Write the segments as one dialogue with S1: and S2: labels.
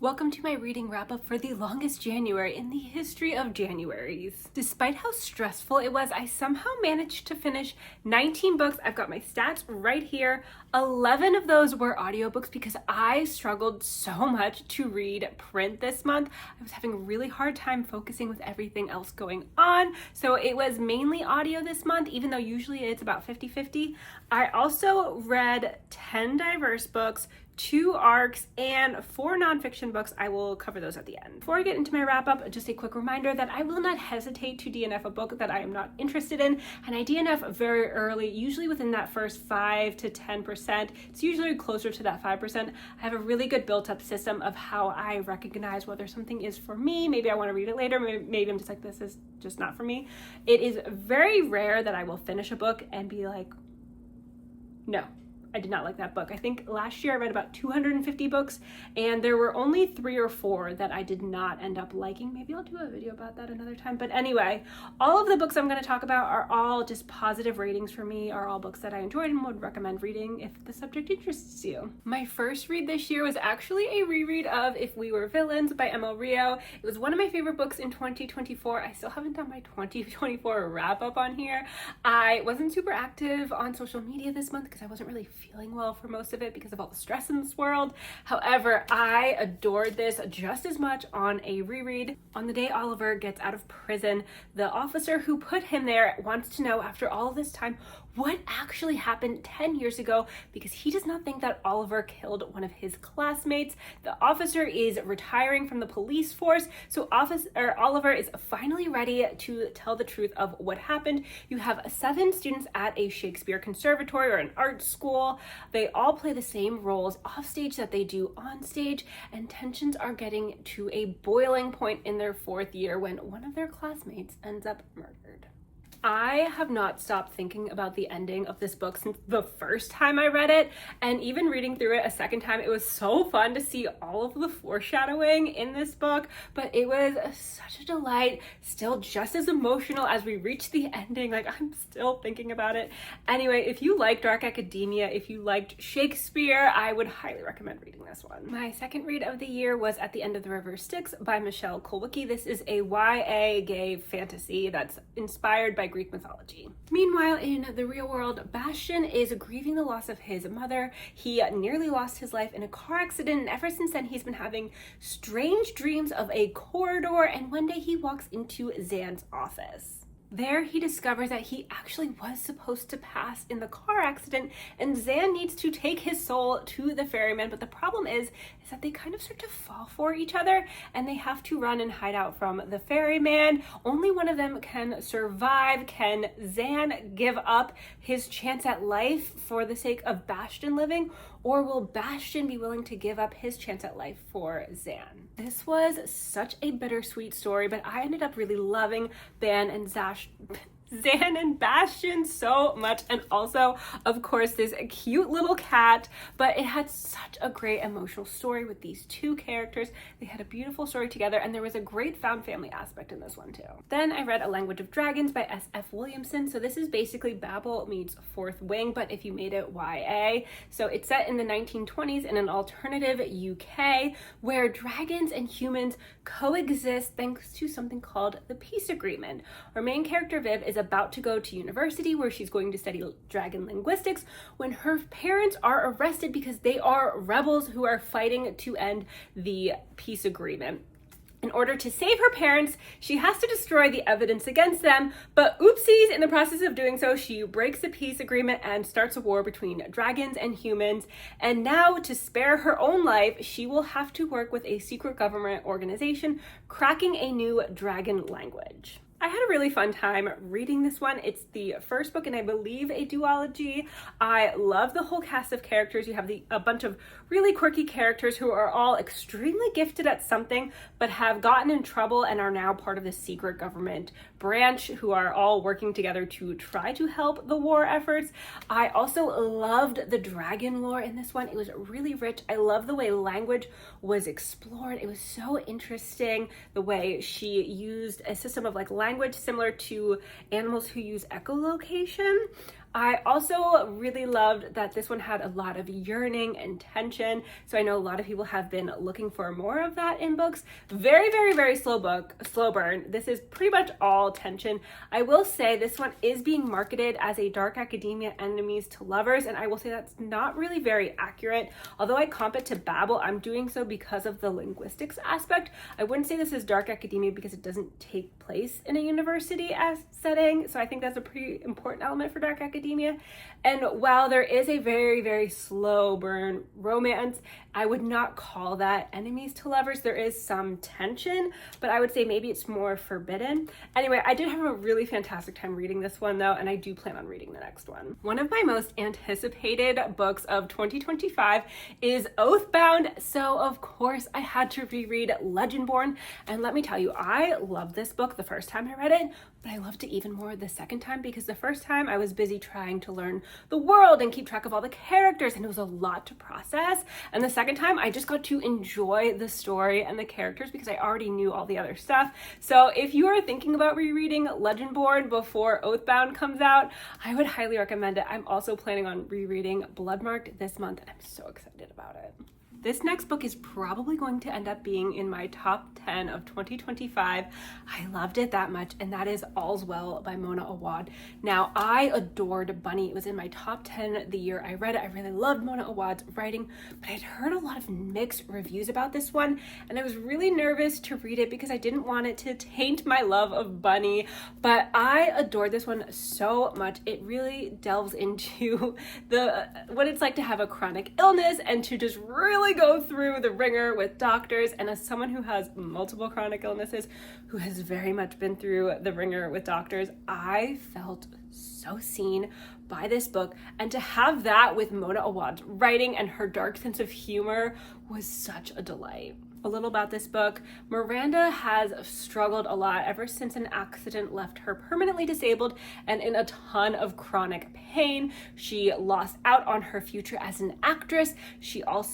S1: Welcome to my reading wrap-up for the longest January in the history of Januaries. Despite how stressful it was, I somehow managed to finish 19 books. I've got my stats right here. 11 of those were audiobooks because I struggled so much to read print this month. I was having a really hard time focusing with everything else going on, so it was mainly audio this month, even though usually it's about 50-50. I also read 10 diverse books, 2 arcs, and 4 nonfiction books. I will cover those at the end. Before I get into my wrap up, just a quick reminder that I will not hesitate to DNF a book that I am not interested in, and I DNF very early, usually within that first 5 to 10%. It's usually closer to that 5%. I have a really good built up system of how I recognize whether something is for me. Maybe I want to read it later. Maybe I'm just like, this is just not for me. It is very rare that I will finish a book and be like, no, I did not like that book. I think last year I read about 250 books and there were only 3 or 4 that I did not end up liking. Maybe I'll do a video about that another time. But anyway, all of the books I'm going to talk about are all just positive ratings for me, are all books that I enjoyed and would recommend reading if the subject interests you. My first read this year was actually a reread of If We Were Villains by Emma Rio. It was one of my favorite books in 2024. I still haven't done my 2024 wrap up on here. I wasn't super active on social media this month because I wasn't really feeling well for most of it because of all the stress in this world. However, I adored this just as much on a reread. On the day Oliver gets out of prison, the officer who put him there wants to know, after all this time, what actually happened 10 years ago, because he does not think that Oliver killed one of his classmates. The officer is retiring from the police force, so Oliver is finally ready to tell the truth of what happened. You have 7 students at a Shakespeare conservatory or an art school. They all play the same roles off stage that they do on stage, and tensions are getting to a boiling point in their 4th year when one of their classmates ends up murdered. I have not stopped thinking about the ending of this book since the first time I read it, and even reading through it a second time, it was so fun to see all of the foreshadowing in this book, but it was such a delight, still just as emotional as we reach the ending. Like, I'm still thinking about it. Anyway, if you like dark academia, if you liked Shakespeare, I would highly recommend reading this one. My second read of the year was At the End of the River Styx by Michelle Kulwicki. This is a YA gay fantasy that's inspired by Greek mythology. Meanwhile, in the real world, Bastian is grieving the loss of his mother. He nearly lost his life in a car accident, and ever since then he's been having strange dreams of a corridor, and one day he walks into Zan's office. There he discovers that he actually was supposed to pass in the car accident, and Zan needs to take his soul to the ferryman, but the problem is that they kind of start to fall for each other, and they have to run and hide out from the ferryman. Only one of them can survive. Can Zan give up his chance at life for the sake of Bastian living, or will Bastian be willing to give up his chance at life for Zan? This was such a bittersweet story, but I ended up really loving Zan and Bastian so much, and also, of course, this cute little cat, but it had such a great emotional story with these 2 characters. They had a beautiful story together, and there was a great found family aspect in this one too. Then I read A Language of Dragons by S.F. Williamson. So this is basically Babel meets Fourth Wing, but if you made it YA. So it's set in the 1920s in an alternative UK where dragons and humans coexist thanks to something called the Peace Agreement. Our main character Viv is about to go to university where she's going to study dragon linguistics when her parents are arrested because they are rebels who are fighting to end the peace agreement. In order to save her parents, she has to destroy the evidence against them, but oopsies, in the process of doing so, she breaks the peace agreement and starts a war between dragons and humans. And now, to spare her own life, she will have to work with a secret government organization cracking a new dragon language. I had a really fun time reading this one. It's the first book in, I believe, a duology. I love the whole cast of characters. You have a bunch of really quirky characters who are all extremely gifted at something, but have gotten in trouble and are now part of the secret government branch, who are all working together to try to help the war efforts. I also loved the dragon lore in this one. It was really rich. I love the way language was explored. It was so interesting, the way she used a system of language similar to animals who use echolocation. I also really loved that this one had a lot of yearning and tension. So I know a lot of people have been looking for more of that in books. Very, very, very slow book, slow burn. This is pretty much all tension. I will say this one is being marketed as a dark academia enemies to lovers, and I will say that's not really very accurate. Although I comp it to Babel, I'm doing so because of the linguistics aspect. I wouldn't say this is dark academia because it doesn't take place in a university as setting. So I think that's a pretty important element for dark academia. And while there is a very, very slow burn romance, I would not call that enemies to lovers. There is some tension, but I would say maybe it's more forbidden. Anyway, I did have a really fantastic time reading this one though, and I do plan on reading the next one. One of my most anticipated books of 2025 is Oathbound. So of course I had to reread Legendborn, and let me tell you, I loved this book the first time I read it, but I loved it even more the second time because the first time I was busy trying to learn the world and keep track of all the characters, and it was a lot to process. And the second time I just got to enjoy the story and the characters because I already knew all the other stuff. So if you are thinking about rereading Legendborn before Oathbound comes out, I would highly recommend it. I'm also planning on rereading Bloodmarked this month, and I'm so excited about it. This next book is probably going to end up being in my top 10 of 2025. I loved it that much, and that is All's Well by Mona Awad. Now, I adored Bunny. It was in my top 10 the year I read it. I really loved Mona Awad's writing, but I'd heard a lot of mixed reviews about this one, and I was really nervous to read it because I didn't want it to taint my love of Bunny, but I adored this one so much. It really delves into what it's like to have a chronic illness and to just really go through the ringer with doctors. And as someone who has multiple chronic illnesses, who has very much been through the ringer with doctors, I felt so seen by this book. And to have that with Mona Awad's writing and her dark sense of humor was such a delight. A little about this book. Miranda has struggled a lot ever since an accident left her permanently disabled and in a ton of chronic pain. She lost out on her future as an actress.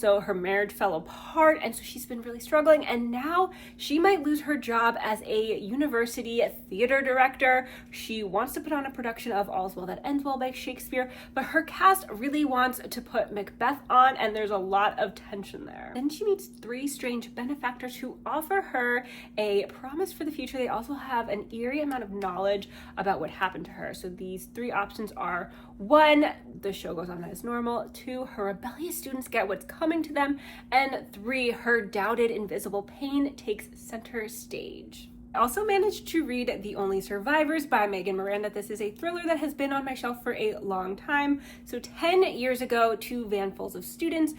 S1: Her marriage fell apart, and so she's been really struggling, and now she might lose her job as a university theater director. She wants to put on a production of All's Well That Ends Well by Shakespeare, but her cast really wants to put Macbeth on, and there's a lot of tension there. Then she meets three strange benefactors who offer her a promise for the future. They also have an eerie amount of knowledge about what happened to her. So these three options are: 1, the show goes on as normal; 2, her rebellious students get what's coming to them; and 3, her doubted invisible pain takes center stage. I also managed to read The Only Survivors by Megan Miranda. This is a thriller that has been on my shelf for a long time. So 10 years ago, 2 vanfuls of students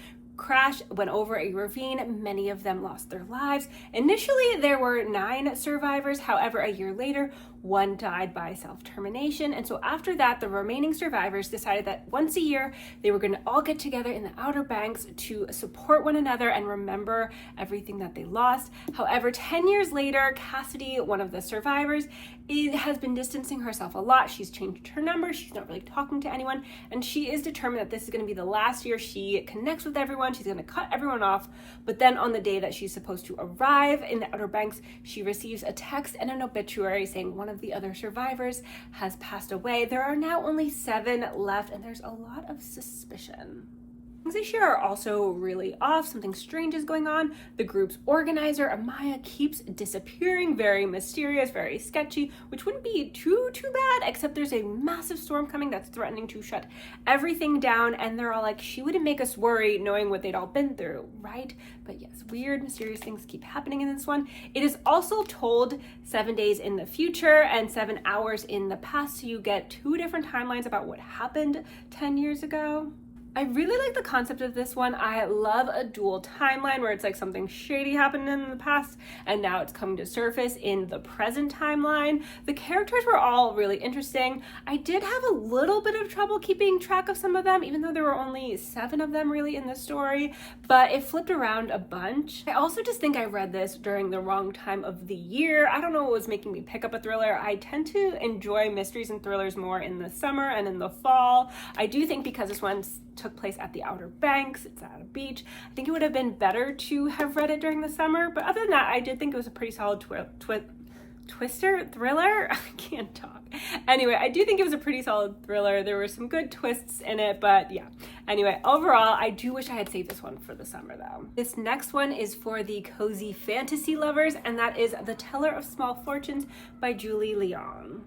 S1: went over a ravine. Many of them lost their lives. Initially, there were 9 survivors. However, a year later, 1 died by self-termination. And so after that, the remaining survivors decided that once a year, they were going to all get together in the Outer Banks to support one another and remember everything that they lost. However, 10 years later, Cassidy, one of the survivors, has been distancing herself a lot. She's changed her number. She's not really talking to anyone. And she is determined that this is going to be the last year she connects with everyone. She's going to cut everyone off. But then on the day that she's supposed to arrive in the Outer Banks, she receives a text and an obituary saying one of the other survivors has passed away. There are now only 7 left, and there's a lot of suspicion. Things this year are also really off. Something strange is going on. The group's organizer, Amaya, keeps disappearing. Very mysterious, very sketchy, which wouldn't be too bad, except there's a massive storm coming that's threatening to shut everything down, and they're all like, she wouldn't make us worry knowing what they'd all been through, right? But yes, weird, mysterious things keep happening in this one. It is also told 7 days in the future and 7 hours in the past, so you get 2 different timelines about what happened 10 years ago. I really like the concept of this one. I love a dual timeline where it's like something shady happened in the past and now it's coming to surface in the present timeline. The characters were all really interesting. I did have a little bit of trouble keeping track of some of them, even though there were only 7 of them really in the story, but it flipped around a bunch. I also just think I read this during the wrong time of the year. I don't know what was making me pick up a thriller. I tend to enjoy mysteries and thrillers more in the summer and in the fall. I do think because this one took place at the Outer Banks, it's at a beach, I think it would have been better to have read it during the summer. But other than that, I did think it was a pretty solid thriller. I can't talk. Anyway, I do think it was a pretty solid thriller. There were some good twists in it, but yeah. Anyway, overall, I do wish I had saved this one for the summer though. This next one is for the cozy fantasy lovers, and that is The Teller of Small Fortunes by Julie Leong.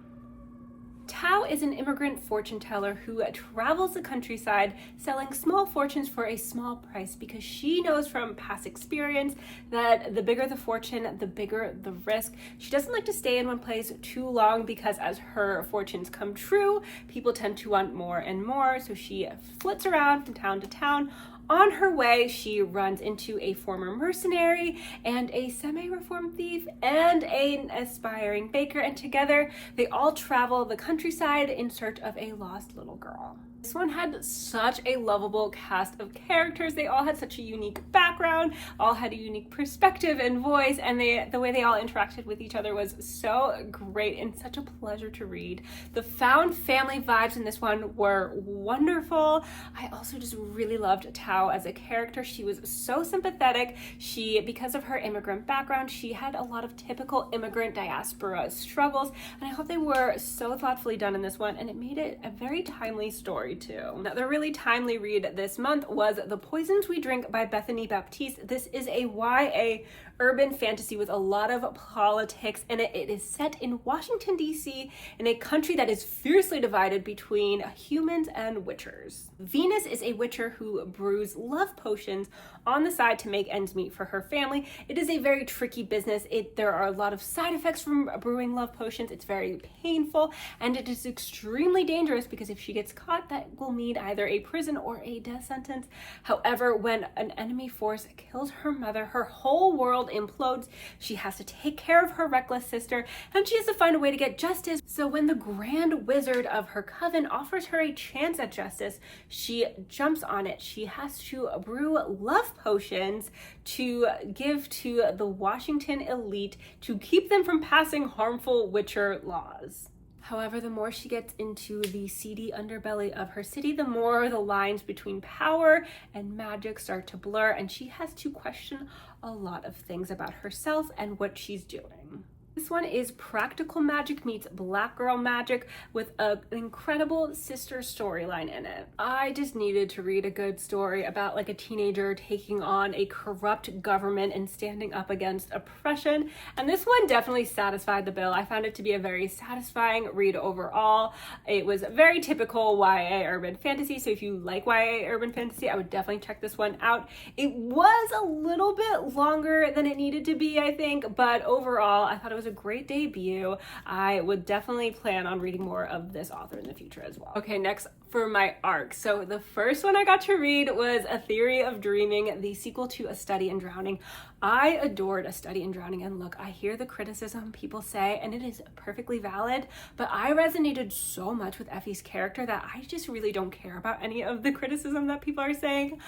S1: Tao is an immigrant fortune teller who travels the countryside selling small fortunes for a small price because she knows from past experience that the bigger the fortune, the bigger the risk. She doesn't like to stay in one place too long because as her fortunes come true, people tend to want more and more, so she flits around from town to town. On her way, she runs into a former mercenary and a semi-reformed thief and an aspiring baker, and together they all travel the countryside in search of a lost little girl. This one had such a lovable cast of characters. They all had such a unique background, all had a unique perspective and voice, and the way they all interacted with each other was so great and such a pleasure to read. The found family vibes in this one were wonderful. I also just really loved Tao as a character. She was so sympathetic. Because of her immigrant background, she had a lot of typical immigrant diaspora struggles, and I hope they were so thoughtfully done in this one, and it made it a very timely story too. Another really timely read this month was The Poisons We Drink by Bethany Baptiste. This is a YA urban fantasy with a lot of politics in it. It is set in Washington, D.C., in a country that is fiercely divided between humans and witchers. Venus is a witcher who brews love potions on the side to make ends meet for her family. It is a very tricky business. There are a lot of side effects from brewing love potions. It's very painful, and it is extremely dangerous because if she gets caught, that will mean either a prison or a death sentence. However, when an enemy force kills her mother, her whole world implodes. She has to take care of her reckless sister, and she has to find a way to get justice. So when the Grand Wizard of her coven offers her a chance at justice, she jumps on it. She has to brew love potions to give to the Washington elite to keep them from passing harmful witcher laws. However, the more she gets into the seedy underbelly of her city, the more the lines between power and magic start to blur, and she has to question a lot of things about herself and what she's doing. This one is practical magic meets black girl magic with an incredible sister storyline in it. I just needed to read a good story about like a teenager taking on a corrupt government and standing up against oppression, and this one definitely satisfied the bill. I found it to be a very satisfying read overall. It was very typical YA urban fantasy, so if you like YA urban fantasy, I would definitely check this one out. It was a little bit longer than it needed to be, I think, but overall I thought it was a great debut. I would definitely plan on reading more of this author in the future as well. Okay, next for my arc. So the first one I got to read was A Theory of Dreaming, the sequel to A Study in Drowning. I adored A Study in Drowning, and look, I hear the criticism people say, and it is perfectly valid, but I resonated so much with Effie's character that I just really don't care about any of the criticism that people are saying.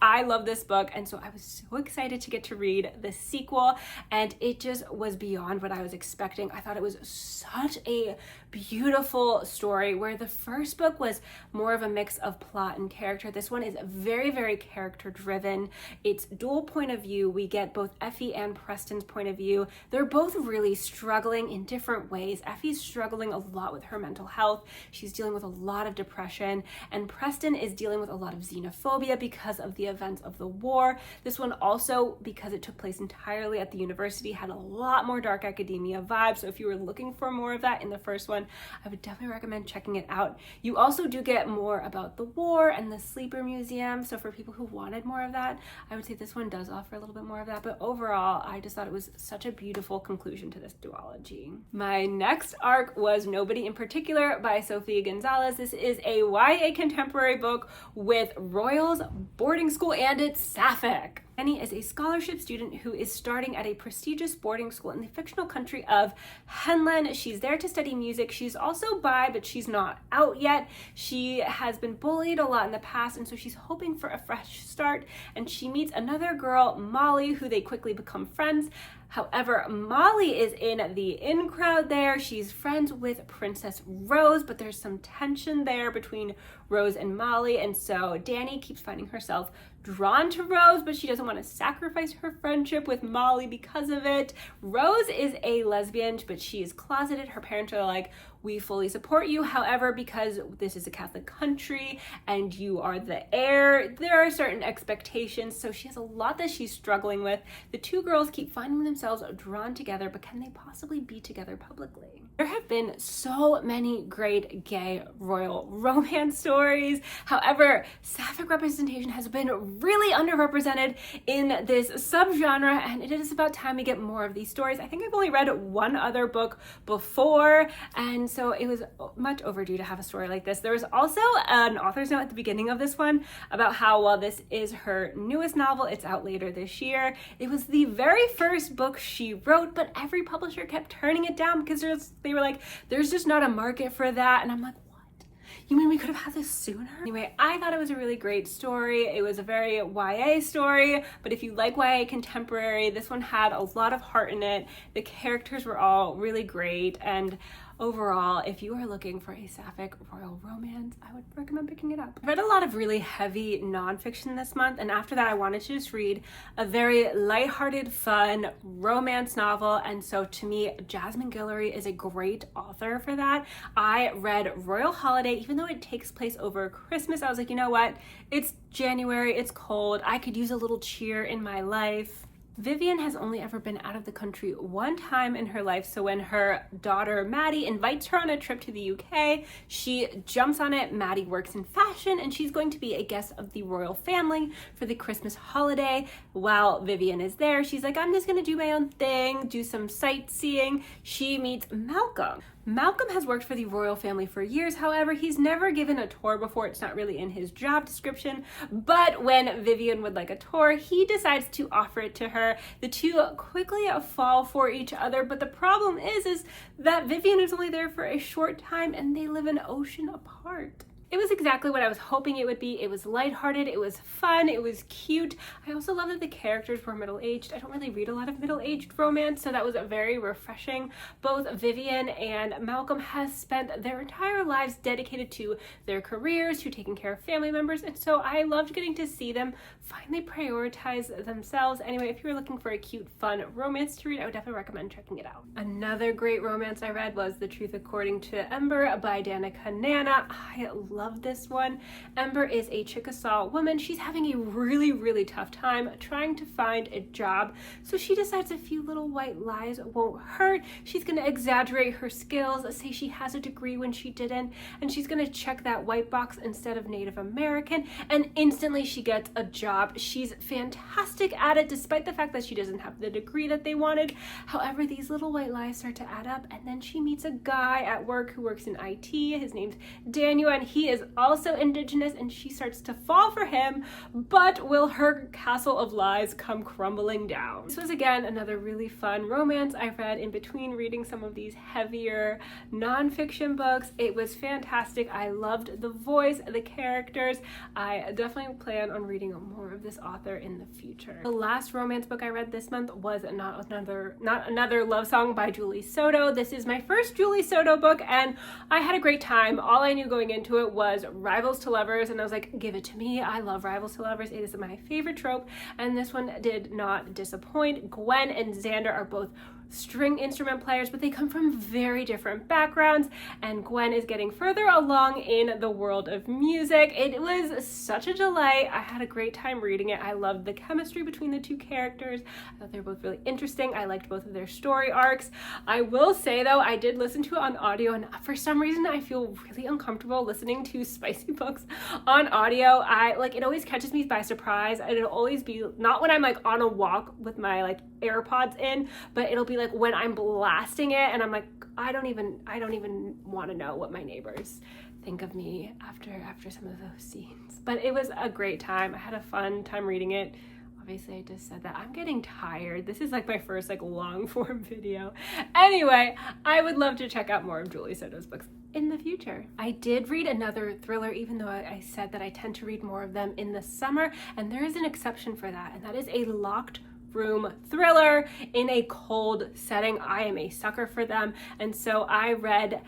S1: I love this book, and so I was so excited to get to read the sequel, and it just was beyond what I was expecting. I thought it was such a beautiful story, where the first book was more of a mix of plot and character. This one is very, very character driven. It's dual point of view. We get both Effie and Preston's point of view. They're both really struggling in different ways. Effie's struggling a lot with her mental health. She's dealing with a lot of depression, and Preston is dealing with a lot of xenophobia because of the events of the war. This one also, because it took place entirely at the university, had a lot more dark academia vibes. So if you were looking for more of that in the first one, I would definitely recommend checking it out. You also do get more about the war and the sleeper museum. So for people who wanted more of that, I would say this one does offer a little bit more of that. But overall, I just thought it was such a beautiful conclusion to this duology. My next arc was Nobody in Particular by Sophie Gonzales. This is a YA contemporary book with royals, boarding school, and it's sapphic. Annie is a scholarship student who is starting at a prestigious boarding school in the fictional country of Henlin. She's there to study music. She's also bi, but she's not out yet. She has been bullied a lot in the past, and so she's hoping for a fresh start. And she meets another girl, Molly, who they quickly become friends. However, Molly is in the in crowd there. She's friends with Princess Rose, but there's some tension there between Rose and Molly, and so Danny keeps finding herself drawn to Rose, but she doesn't want to sacrifice her friendship with Molly because of it. Rose is a lesbian, but she is closeted. Her parents are like, we fully support you. However, because this is a Catholic country and you are the heir, there are certain expectations. So she has a lot that she's struggling with. The two girls keep finding themselves drawn together, but can they possibly be together publicly? There have been so many great gay royal romance stories. However, sapphic representation has been really underrepresented in this subgenre, and it is about time we get more of these stories. I think I've only read one other book before, and so it was much overdue to have a story like this. There was also an author's note at the beginning of this one about how, while this is her newest novel, it's out later this year. It was the very first book she wrote, but every publisher kept turning it down because they were like, there's just not a market for that. And I'm like, what? You mean we could have had this sooner? Anyway, I thought it was a really great story. It was a very YA story, but if you like YA contemporary, this one had a lot of heart in it. The characters were all really great, and overall, if you are looking for a sapphic royal romance, I would recommend picking it up. I read a lot of really heavy nonfiction this month, and after that I wanted to just read a very lighthearted, fun romance novel, and so to me, Jasmine Guillory is a great author for that. I read Royal Holiday. Even though it takes place over Christmas, I was like, you know what? It's January, it's cold, I could use a little cheer in my life. Vivian has only ever been out of the country one time in her life, so when her daughter Maddie invites her on a trip to the UK, she jumps on it. Maddie works in fashion and she's going to be a guest of the royal family for the Christmas holiday. While Vivian is there, she's like, I'm just gonna do my own thing, do some sightseeing. She meets Malcolm. Malcolm has worked for the royal family for years. However, he's never given a tour before. It's not really in his job description, but when Vivian would like a tour, he decides to offer it to her. The two quickly fall for each other, but the problem is that Vivian is only there for a short time and they live an ocean apart. It was exactly what I was hoping it would be. It was lighthearted, it was fun, it was cute. I also love that the characters were middle-aged. I don't really read a lot of middle-aged romance, so that was very refreshing. Both Vivian and Malcolm have spent their entire lives dedicated to their careers, to taking care of family members, and so I loved getting to see them finally prioritize themselves. Anyway, if you're looking for a cute, fun romance to read, I would definitely recommend checking it out. Another great romance I read was The Truth According to Ember by Danica Nava. I love this one. Ember is a Chickasaw woman. She's having a really tough time trying to find a job, so she decides a few little white lies won't hurt. She's gonna exaggerate her skills, say she has a degree when she didn't, and she's gonna check that white box instead of Native American, and instantly she gets a job. She's fantastic at it despite the fact that she doesn't have the degree that they wanted. However, these little white lies start to add up, and then she meets a guy at work who works in IT. His name's Daniel, and he is also Indigenous, and she starts to fall for him, but will her castle of lies come crumbling down? This was again another really fun romance I read in between reading some of these heavier nonfiction books. It was fantastic. I loved the voice, the characters. I definitely plan on reading more of this author in the future. The last romance book I read this month was not another love song by Julie Soto. This is my first Julie Soto book, and I had a great time. All I knew going into it was rivals to lovers, and I was like, give it to me. I love rivals to lovers. It is my favorite trope, and this one did not disappoint. Gwen and Xander are both string instrument players, but they come from very different backgrounds, and Gwen is getting further along in the world of music. It was such a delight. I had a great time reading it. I loved the chemistry between the two characters. I thought they were both really interesting. I liked both of their story arcs. I will say though, I did listen to it on audio, and for some reason I feel really uncomfortable listening to spicy books on audio. It always catches me by surprise, and it'll always be not when I'm like on a walk with my like AirPods in, but it'll be like when I'm blasting it and I'm like, I don't even want to know what my neighbors think of me after some of those scenes. But it was a great time. I had a fun time reading it. Obviously, I just said that. I'm getting tired. This is like my first like long form video. Anyway, I would love to check out more of Julie Soto's books in the future. I did read another thriller, even though I said that I tend to read more of them in the summer, and there is an exception for that, and that is a locked room thriller in a cold setting. I am a sucker for them, and so I read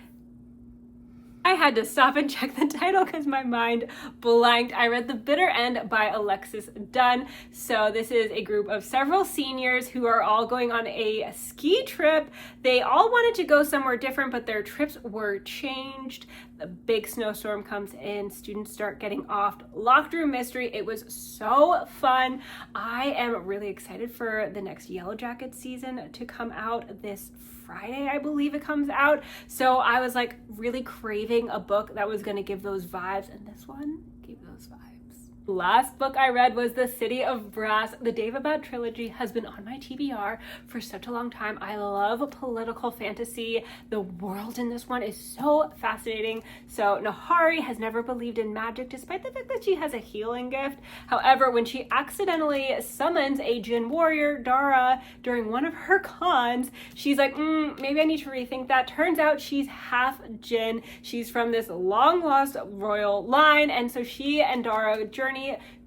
S1: I had to stop and check the title because my mind blanked. I read The Bitter End by Alexis Dunn. So this is a group of several seniors who are all going on a ski trip. They all wanted to go somewhere different, but their trips were changed. The big snowstorm comes in, students start getting off. Locked room mystery. It was so fun. I am really excited for the next Yellow Jacket season to come out this Friday, I believe it comes out. So I was like really craving a book that was going to give those vibes, and this one gave those vibes. Last book I read was The City of Brass. The Dave Abad trilogy has been on my TBR for such a long time. I love political fantasy. The world in this one is so fascinating. So Nahari has never believed in magic despite the fact that she has a healing gift. However, when she accidentally summons a Jinn warrior, Dara, during one of her cons, she's like, maybe I need to rethink that. Turns out she's half Jinn. She's from this long lost royal line, and so she and Dara journey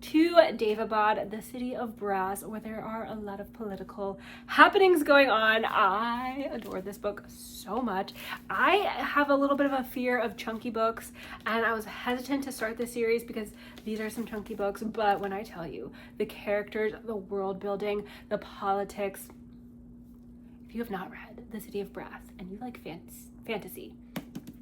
S1: to Daevabad, the city of brass, where there are a lot of political happenings going on. I adore this book so much. I have a little bit of a fear of chunky books, and I was hesitant to start this series because these are some chunky books, but when I tell you, the characters, the world building, the politics, if you have not read The City of Brass and you like fantasy,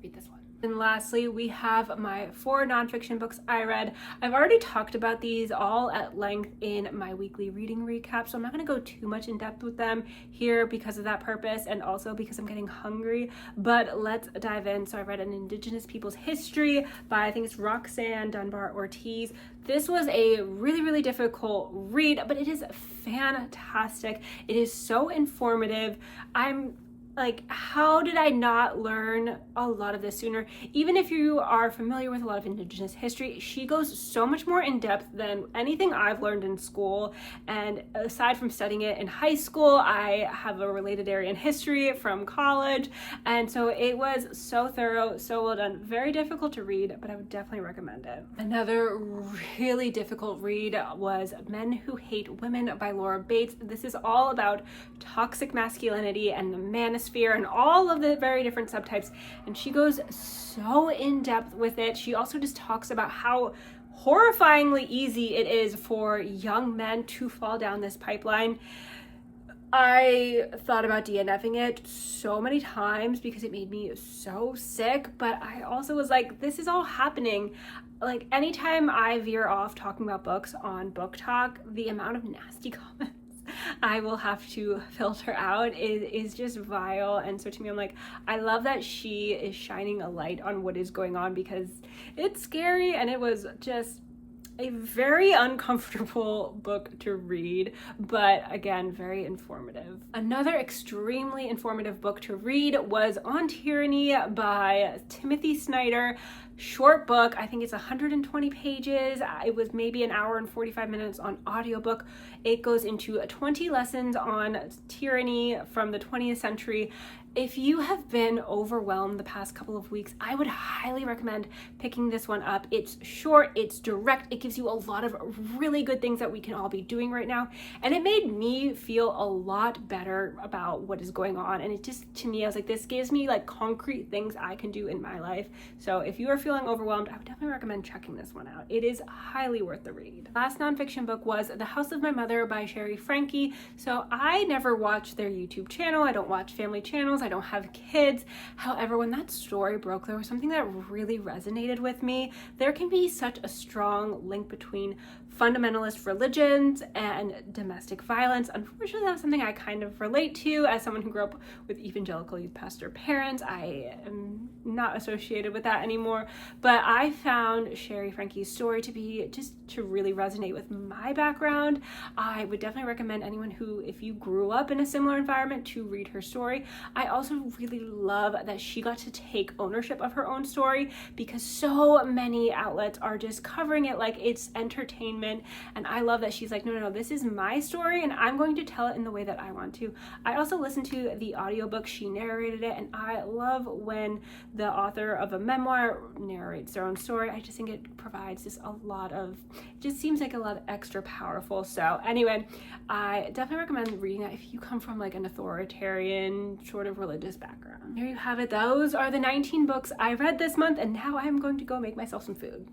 S1: read this one. And lastly, we have my 4 nonfiction books I read. I've already talked about these all at length in my weekly reading recap, so I'm not going to go too much in depth with them here because of that purpose and also because I'm getting hungry, but let's dive in. So I read An Indigenous People's History by, I think it's Roxanne Dunbar-Ortiz. This was a really, really difficult read, but it is fantastic. It is so informative. I'm like, how did I not learn a lot of this sooner? Even if you are familiar with a lot of Indigenous history, she goes so much more in depth than anything I've learned in school. And aside from studying it in high school, I have a related area in history from college. And so it was so thorough, so well done. Very difficult to read, but I would definitely recommend it. Another really difficult read was Men Who Hate Women by Laura Bates. This is all about toxic masculinity and the manosphere and all of the very different subtypes, and she goes so in depth with it. She also just talks about how horrifyingly easy it is for young men to fall down this pipeline. I thought about DNFing it so many times because it made me so sick, but I also was like, this is all happening. Like, anytime I veer off talking about books on Book Talk, the amount of nasty comments I will have to filter out is just vile. And so to me, I'm like, I love that she is shining a light on what is going on because it's scary, and it was just a very uncomfortable book to read, but again, very informative. Another extremely informative book to read was On Tyranny by Timothy Snyder. Short book, I think it's 120 pages. It was maybe an hour and 45 minutes on audiobook. It goes into 20 lessons on tyranny from the 20th century. If you have been overwhelmed the past couple of weeks, I would highly recommend picking this one up. It's short, it's direct, it gives you a lot of really good things that we can all be doing right now. And it made me feel a lot better about what is going on. And it just, to me, I was like, this gives me like concrete things I can do in my life. So if you are feeling overwhelmed, I would definitely recommend checking this one out. It is highly worth the read. Last nonfiction book was The House of My Mother by Shari Franke. So I never watch their YouTube channel. I don't watch family channels. I don't have kids. However, when that story broke, there was something that really resonated with me. There can be such a strong link between fundamentalist religions and domestic violence. Unfortunately, that's something I kind of relate to as someone who grew up with evangelical youth pastor parents. I am not associated with that anymore, but I found Shari Franke's story to really resonate with my background. I would definitely recommend anyone who, if you grew up in a similar environment, to read her story. I also really love that she got to take ownership of her own story because so many outlets are just covering it like it's entertainment entertainment. And I love that she's like, no, this is my story and I'm going to tell it in the way that I want to. I also listened to the audiobook, she narrated it, and I love when the author of a memoir narrates their own story. I just think it provides just a lot of, it just seems like a lot of extra powerful. So anyway, I definitely recommend reading that if you come from like an authoritarian sort of religious background. There you have it. Those are the 19 books I read this month, and now I'm going to go make myself some food.